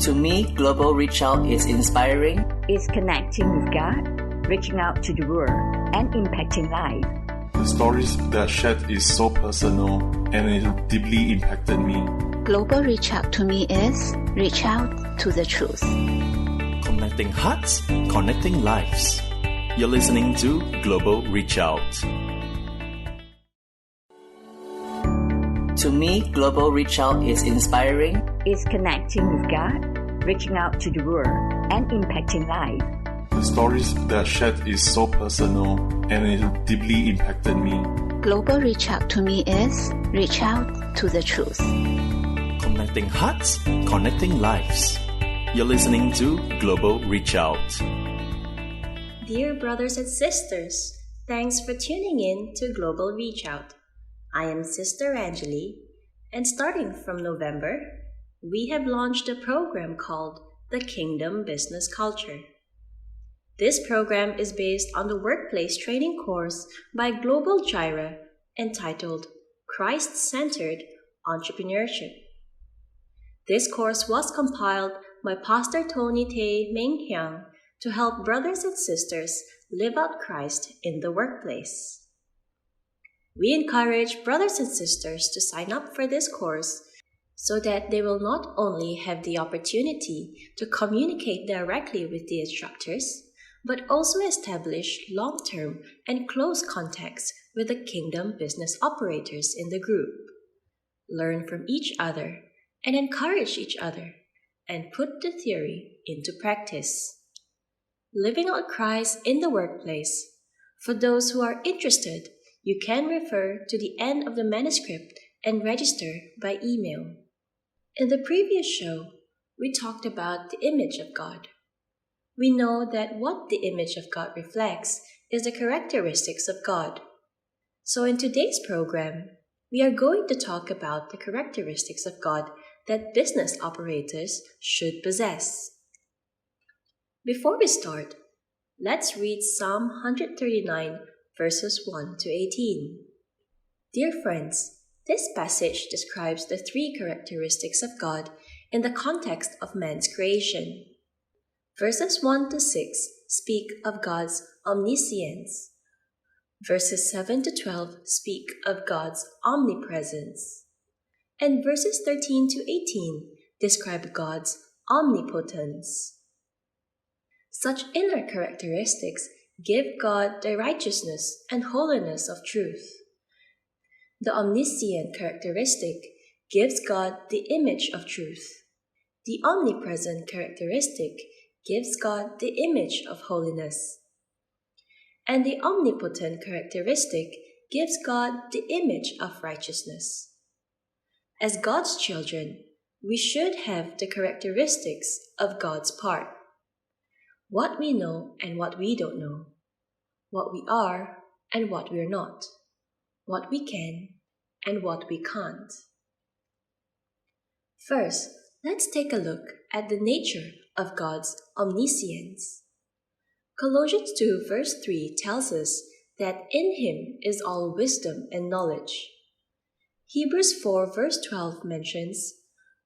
To me, Global Reach Out is inspiring. It's connecting with God, reaching out to the world, and impacting life. The stories that shared is so personal and it deeply impacted me. Global Reach Out to me is reach out to the truth. Connecting hearts, connecting lives. You're listening to Global Reach Out. To me, Global Reach Out is inspiring. It's connecting with God, reaching out to the world, and impacting life. The stories that shared is so personal and it deeply impacted me. Global Reach Out to me is reach out to the truth. Connecting hearts, connecting lives. You're listening to Global Reach Out. Dear brothers and sisters, thanks for tuning in to Global Reach Out. I am Sister Angeli, and starting from November, we have launched a program called the Kingdom Business Culture. This program is based on the workplace training course by Global Gyra entitled Christ-Centered Entrepreneurship. This course was compiled by Pastor Tony Tay Meng Hyang to help brothers and sisters live out Christ in the workplace. We encourage brothers and sisters to sign up for this course so that they will not only have the opportunity to communicate directly with the instructors, but also establish long-term and close contacts with the kingdom business operators in the group, learn from each other, and encourage each other, and put the theory into practice. Living out Christ in the workplace. For those who are interested, you can refer to the end of the manuscript and register by email. In the previous show, we talked about the image of God. We know that what the image of God reflects is the characteristics of God. So in today's program, we are going to talk about the characteristics of God that business operators should possess. Before we start, let's read Psalm 139, verses 1 to 18. Dear friends, this passage describes the three characteristics of God in the context of man's creation. Verses 1 to 6 speak of God's omniscience. Verses 7 to 12 speak of God's omnipresence. And verses 13 to 18 describe God's omnipotence. Such inner characteristics give God the righteousness and holiness of truth. The omniscient characteristic gives God the image of truth. The omnipresent characteristic gives God the image of holiness. And the omnipotent characteristic gives God the image of righteousness. As God's children, we should have the characteristics of God's part. What we know and what we don't know. What we are and what we're not. What we can and what we can't. First, let's take a look at the nature of God's omniscience. Colossians 2 verse 3 tells us that in Him is all wisdom and knowledge. Hebrews 4 verse 12 mentions,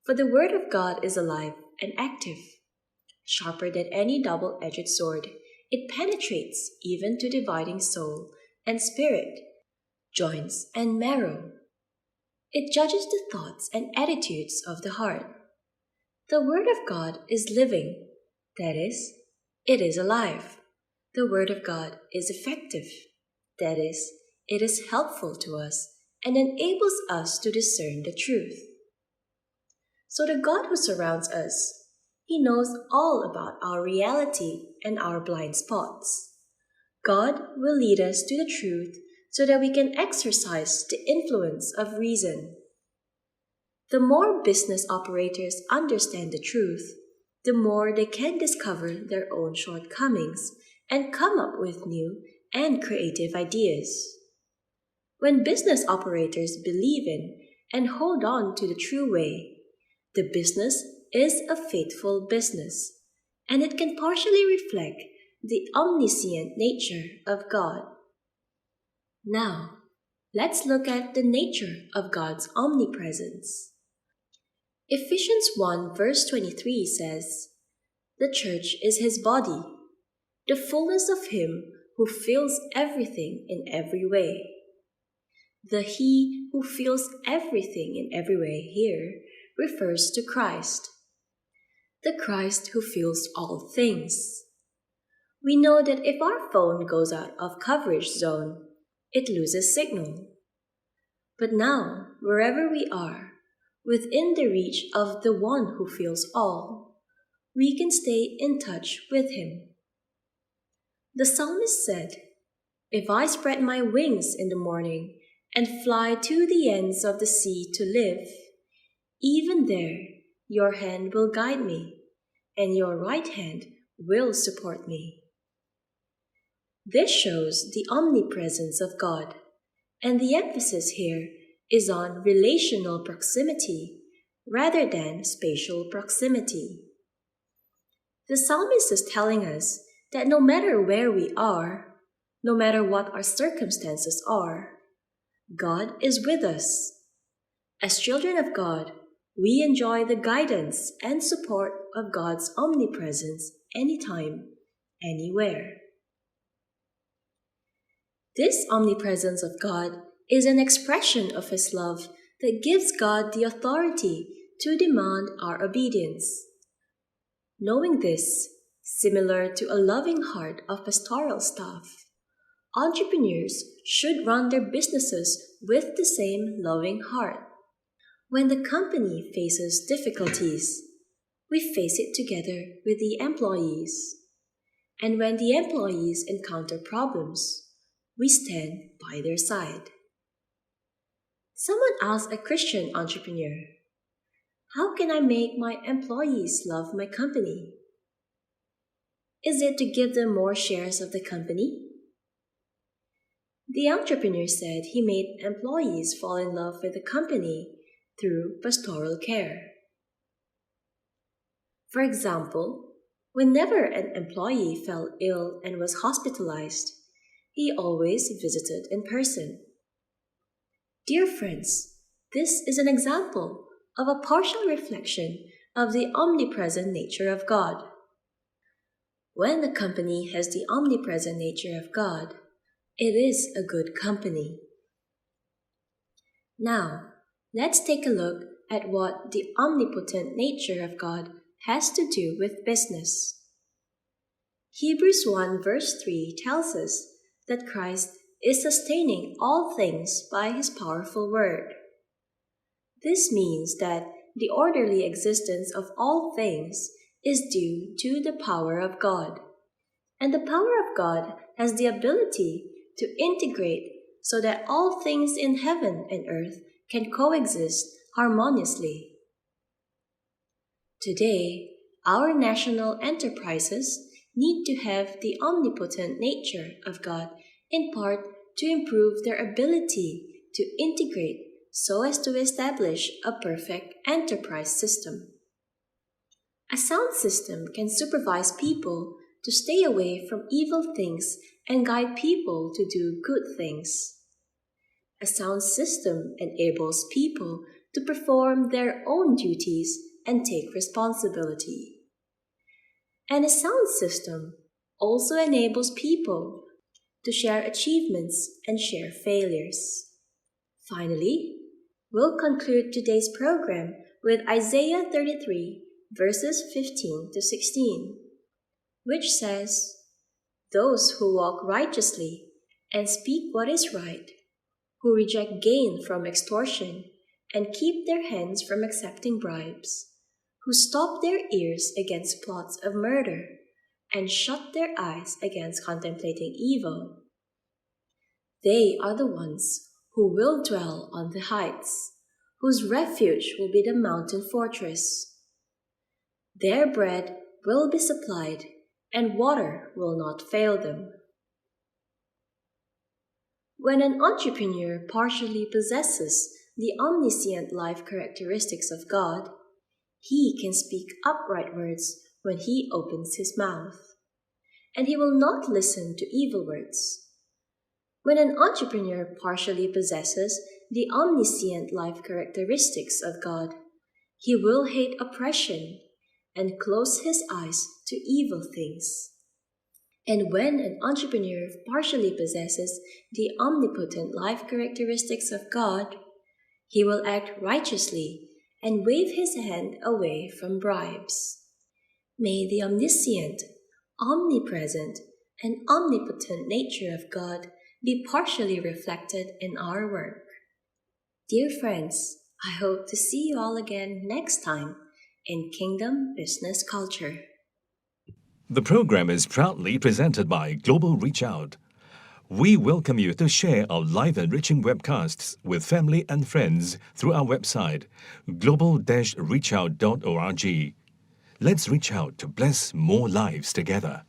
For the word of God is alive and active, sharper than any double-edged sword. It penetrates even to dividing soul and spirit, joints and marrow. It judges the thoughts and attitudes of the heart. The Word of God is living, that is, it is alive. The Word of God is effective, that is, it is helpful to us and enables us to discern the truth. So the God who surrounds us, He knows all about our reality and our blind spots. God will lead us to the truth so that we can exercise the influence of reason. The more business operators understand the truth, the more they can discover their own shortcomings and come up with new and creative ideas. When business operators believe in and hold on to the true way, the business is a faithful business, and it can partially reflect the omniscient nature of God. Now, let's look at the nature of God's omnipresence. Ephesians 1 verse 23 says, "The church is his body, the fullness of him who fills everything in every way." The he who fills everything in every way here refers to Christ. The Christ who fills all things. We know that if our phone goes out of coverage zone, it loses signal. But now, wherever we are, within the reach of the one who fills all, we can stay in touch with him. The psalmist said, "If I spread my wings in the morning and fly to the ends of the sea to live, even there your hand will guide me, and your right hand will support me." This shows the omnipresence of God, and the emphasis here is on relational proximity rather than spatial proximity. The psalmist is telling us that no matter where we are, no matter what our circumstances are, God is with us. As children of God, we enjoy the guidance and support of God's omnipresence anytime, anywhere. This omnipresence of God is an expression of His love that gives God the authority to demand our obedience. Knowing this, similar to a loving heart of pastoral staff, entrepreneurs should run their businesses with the same loving heart. When the company faces difficulties, we face it together with the employees. And when the employees encounter problems, we stand by their side. Someone asked a Christian entrepreneur, "How can I make my employees love my company?" Is it to give them more shares of the company? The entrepreneur said he made employees fall in love with the company through pastoral care. For example, whenever an employee fell ill and was hospitalized, he always visited in person. Dear friends, this is an example of a partial reflection of the omnipresent nature of God. When the company has the omnipresent nature of God, it is a good company. Now, let's take a look at what the omnipotent nature of God has to do with business. Hebrews 1 verse 3 tells us that Christ is sustaining all things by His powerful word. This means that the orderly existence of all things is due to the power of God. And the power of God has the ability to integrate so that all things in heaven and earth can coexist harmoniously. Today, our national enterprises need to have the omnipotent nature of God in part to improve their ability to integrate so as to establish a perfect enterprise system. A sound system can supervise people to stay away from evil things and guide people to do good things. A sound system enables people to perform their own duties and take responsibility. And a sound system also enables people to share achievements and share failures. Finally, we'll conclude today's program with Isaiah 33 verses 15 to 16, which says, "Those who walk righteously and speak what is right, who reject gain from extortion and keep their hands from accepting bribes, who stop their ears against plots of murder and shut their eyes against contemplating evil. They are the ones who will dwell on the heights, whose refuge will be the mountain fortress. Their bread will be supplied, and water will not fail them." When an entrepreneur partially possesses the omniscient life characteristics of God, he can speak upright words when he opens his mouth, and he will not listen to evil words. When an entrepreneur partially possesses the omniscient life characteristics of God, He will hate oppression and close his eyes to evil things. And when an entrepreneur partially possesses the omnipotent life characteristics of God, he will act righteously and wave his hand away from bribes. May the omniscient, omnipresent, and omnipotent nature of God be partially reflected in our work. Dear friends, I hope to see you all again next time in Kingdom Business Culture. The program is proudly presented by Global Reach Out. We welcome you to share our live enriching webcasts with family and friends through our website, global-reachout.org. Let's reach out to bless more lives together.